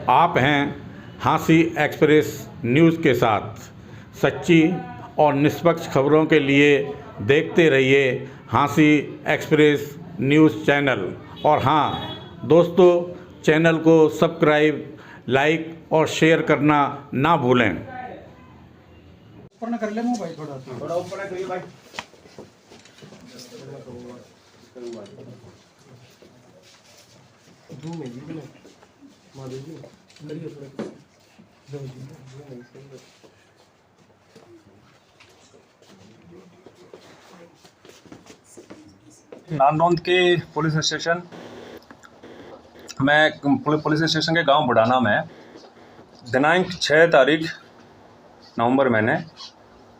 आप हैं हाँसी एक्सप्रेस न्यूज़ के साथ। सच्ची और निष्पक्ष खबरों के लिए देखते रहिए हाँसी एक्सप्रेस न्यूज़ चैनल। और हाँ दोस्तों, चैनल को सब्सक्राइब, लाइक और शेयर करना ना भूलें। ऊपर ना कर ले मुंह भाई, थोड़ा ऊपर करिए भाई। धूम में जी ने मार दीजिए करिए थोड़ा धूम जी। नारनौंद के पुलिस स्टेशन के गांव बुढ़ाना में दिनांक 6 तारीख नवंबर महीने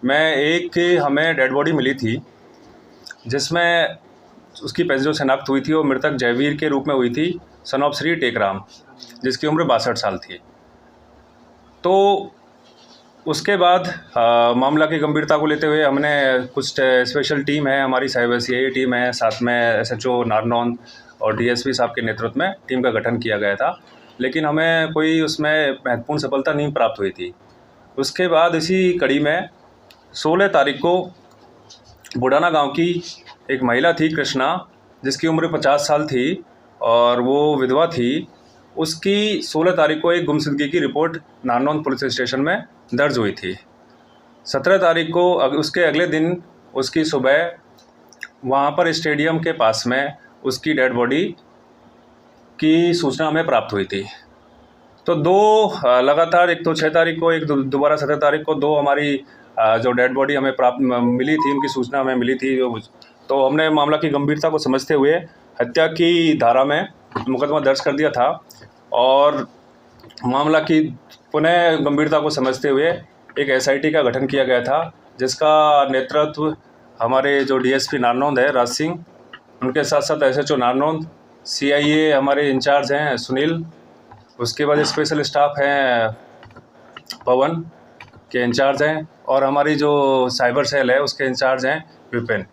में एक हमें डेड बॉडी मिली थी, जिसमें उसकी पहले जो शनाख्त हुई थी वो मृतक जयवीर के रूप में हुई थी, सन ऑफ श्री टेकराम, जिसकी उम्र 62 साल थी। तो उसके बाद मामला की गंभीरता को लेते हुए हमने कुछ स्पेशल टीम है, हमारी साइबर CI टीम है, साथ में SHO नारनौंद और DSP साहब के नेतृत्व में टीम का गठन किया गया था, लेकिन हमें कोई उसमें महत्वपूर्ण सफलता नहीं प्राप्त हुई थी। उसके बाद इसी कड़ी में 16 तारीख को बुढ़ाना गांव की एक महिला थी कृष्णा, जिसकी उम्र 50 साल थी और वो विधवा थी। उसकी 16 तारीख को एक गुमशुदगी की रिपोर्ट नारनौंद पुलिस स्टेशन में दर्ज हुई थी। 17 तारीख को उसके अगले दिन उसकी सुबह वहाँ पर स्टेडियम के पास में उसकी डेड बॉडी की सूचना हमें प्राप्त हुई थी। तो दो लगातार, एक तो 6 तारीख को, एक दोबारा 17 तारीख को, दो हमारी जो डेड बॉडी हमें प्राप्त मिली थी, उनकी सूचना हमें मिली थी। तो हमने मामला की गंभीरता को समझते हुए हत्या की धारा में मुकदमा दर्ज कर दिया था और मामला की पुनः गंभीरता को समझते हुए एक SIT का गठन किया गया था, जिसका नेतृत्व हमारे जो DSP नारनौंद है राज सिंह, उनके साथ साथ SHO नारनौंद, CIA हमारे इंचार्ज हैं सुनील, उसके बाद स्पेशल स्टाफ हैं पवन के इंचार्ज हैं, और हमारी जो साइबर सेल है उसके इंचार्ज हैं विपिन।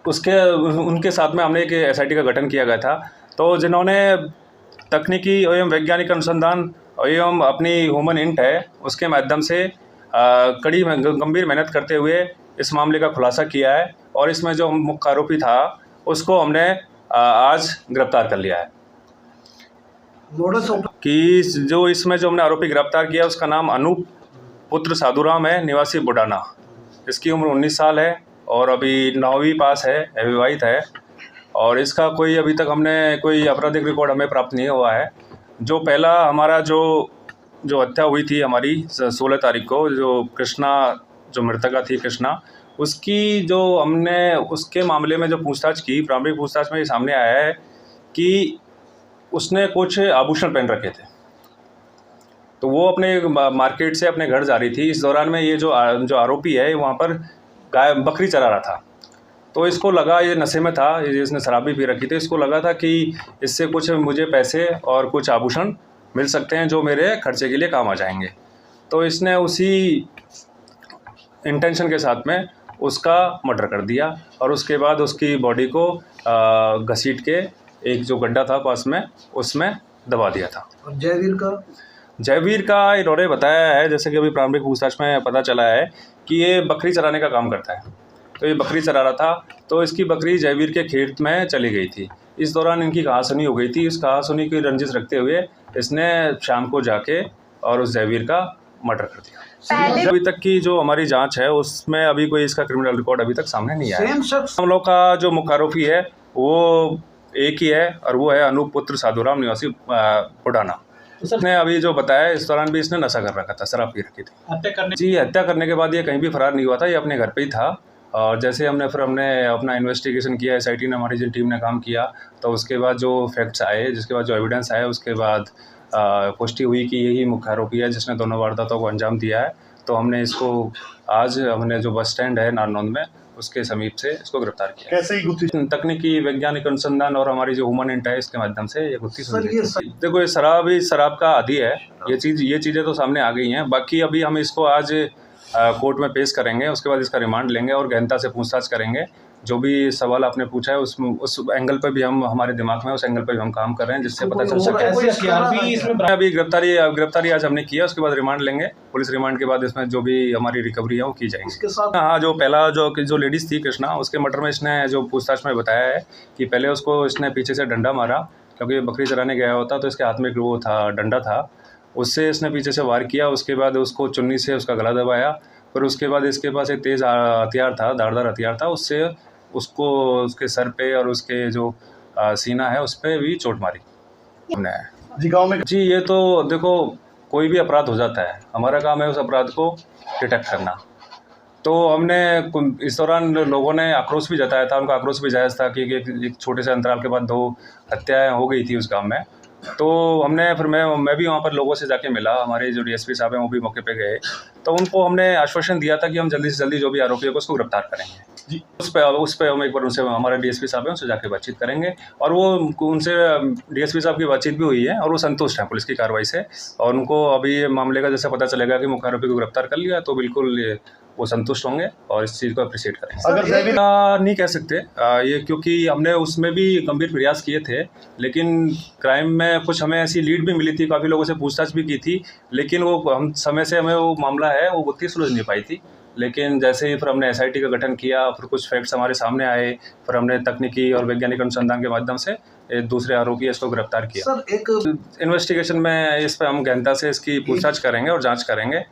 उनके साथ में हमने एक SIT का गठन किया गया था, तो जिन्होंने तकनीकी एवं वैज्ञानिक अनुसंधान एवं अपनी ह्यूमन इंट है उसके माध्यम से कड़ी गंभीर मेहनत करते हुए इस मामले का खुलासा किया है, और इसमें जो मुख्य आरोपी था उसको हमने आज गिरफ्तार कर लिया है। कि जो इसमें जो हमने आरोपी गिरफ्तार किया उसका नाम अनूप पुत्र साधुराम है, निवासी बुढ़ाना। इसकी उम्र 19 साल है और अभी 9वीं पास है, अविवाहित है, और इसका कोई अभी तक हमने कोई आपराधिक रिकॉर्ड हमें प्राप्त नहीं हुआ है। जो पहला हमारा जो हत्या हुई थी हमारी 16 तारीख को, जो कृष्णा, जो मृतका थी कृष्णा, उसकी जो हमने उसके मामले में जो पूछताछ की, प्रारंभिक पूछताछ में ये सामने आया है कि उसने कुछ आभूषण पहन रखे थे। तो वो अपने मार्केट से अपने घर जा रही थी। इस दौरान में ये जो आरोपी है वहाँ पर बकरी चरा रहा था। तो इसको लगा, ये नशे में था, इसने शराब भी पी रखी थी, इसको लगा था कि इससे कुछ मुझे पैसे और कुछ आभूषण मिल सकते हैं जो मेरे खर्चे के लिए काम आ जाएंगे। तो इसने उसी इंटेंशन के साथ में उसका मर्डर कर दिया और उसके बाद उसकी बॉडी को घसीट के एक जो गड्ढा था पास में उसमें दबा दिया था। और जयवीर का इन्होंने बताया है, जैसे कि अभी प्रारंभिक पूछताछ में पता चला है कि ये बकरी चराने का काम करता है। तो ये बकरी चरा रहा था, तो इसकी बकरी जयवीर के खेत में चली गई थी। इस दौरान इनकी कहासुनी हो गई थी। इस कहासुनी की रंजिश रखते हुए इसने शाम को जाके और उस जयवीर का मर्डर कर दिया। अभी तक की जो हमारी जांच है उसमें अभी कोई इसका क्रिमिनल रिकॉर्ड अभी तक सामने नहीं आया। हम लोग का जो मुख्य आरोपी है वो एक ही है और वो है अनूप पुत्र साधुराम, निवासी बुढ़ाना। उसने अभी जो बताया, इस दौरान भी इसने नशा कर रखा था, शराब पी रखी थी। हत्या करने के बाद ये कहीं भी फरार नहीं हुआ था, ये अपने घर पे ही था। और जैसे हमने अपना इन्वेस्टिगेशन किया, SIT ने, हमारी जो टीम ने काम किया, तो उसके बाद जो फैक्ट्स आए, जिसके बाद जो एविडेंस आए, उसके बाद पुष्टि हुई कि यही मुख्य आरोपी है जिसने दोनों वारदातों को अंजाम दिया है। तो हमने इसको आज हमने जो बस स्टैंड है नारनौंद में उसके समीप से इसको गिरफ्तार किया। कैसे ही गुत्थी? तकनीकी वैज्ञानिक अनुसंधान और हमारी जो ह्यूमन इंट है इसके माध्यम से ये गुत्थी देखो, ये शराब का आदी है। ये चीज़ें तो सामने आ गई हैं। बाकी अभी हम इसको आज कोर्ट में पेश करेंगे, उसके बाद इसका रिमांड लेंगे और गहनता से पूछताछ करेंगे। जो भी सवाल आपने पूछा है उस एंगल पर भी हम हमारे दिमाग में उस एंगल पर भी हम काम कर रहे हैं, जिससे पता चल सके। अभी गिरफ्तारी आज हमने किया, उसके बाद रिमांड लेंगे। पुलिस रिमांड के बाद इसमें जो भी हमारी रिकवरी है वो की जाएगी। हाँ, जो पहला जो लेडीज़ थी कृष्णा, उसके मर्डर में इसने जो पूछताछ में बताया है कि पहले उसको इसने पीछे से डंडा मारा, क्योंकि बकरी चराने गया होता तो इसके हाथ में वो था, डंडा था, उससे इसने पीछे से वार किया। उसके बाद उसको चुन्नी से उसका गला दबाया, फिर उसके बाद इसके पास एक तेज़ हथियार था, धारदार हथियार था, उससे उसको उसके सर पे और उसके जो सीना है उस पर भी चोट मारी हमने। जी गांव में जी, ये तो देखो कोई भी अपराध हो जाता है, हमारा काम है उस अपराध को डिटेक्ट करना। तो हमने इस दौरान लोगों ने आक्रोश भी जताया था, उनका आक्रोश भी जायज़ था कि एक छोटे से अंतराल के बाद 2 हत्याएँ हो गई थी उस गाँव में। तो हमने फिर मैं भी वहाँ पर लोगों से जाके मिला, हमारे जो डीएसपी साहब हैं वो भी मौके पे गए, तो उनको हमने आश्वासन दिया था कि हम जल्दी से जल्दी जो भी आरोपी है उसको गिरफ्तार करेंगे जी। उस पर हम एक बार उनसे, हमारे डीएसपी साहब हैं, उनसे जाके बातचीत करेंगे, और वो उनसे डीएसपी साहब की बातचीत भी हुई है और वो संतुष्ट हैं पुलिस की कार्रवाई से। और उनको अभी ये मामले का जैसे पता चलेगा कि मुख्य आरोपी को गिरफ्तार कर लिया तो बिल्कुल वो संतुष्ट होंगे और इस चीज़ को अप्रिशिएट करेंगे। अगर नहीं कह सकते ये, क्योंकि हमने उसमें भी गंभीर प्रयास किए थे, लेकिन क्राइम में कुछ हमें ऐसी लीड भी मिली थी, काफ़ी लोगों से पूछताछ भी की थी, लेकिन वो हम समय से हमें वो मामला है वो उतनी सुलझ नहीं पाई थी। लेकिन जैसे ही फिर हमने एसआईटी का गठन किया, फिर कुछ फैक्ट्स हमारे सामने आए, फिर हमने तकनीकी और वैज्ञानिक अनुसंधान के माध्यम से एक दूसरे आरोपी इसको गिरफ्तार किया। सर एक इन्वेस्टिगेशन में इस पर हम गहनता से इसकी पूछताछ करेंगे और जाँच करेंगे।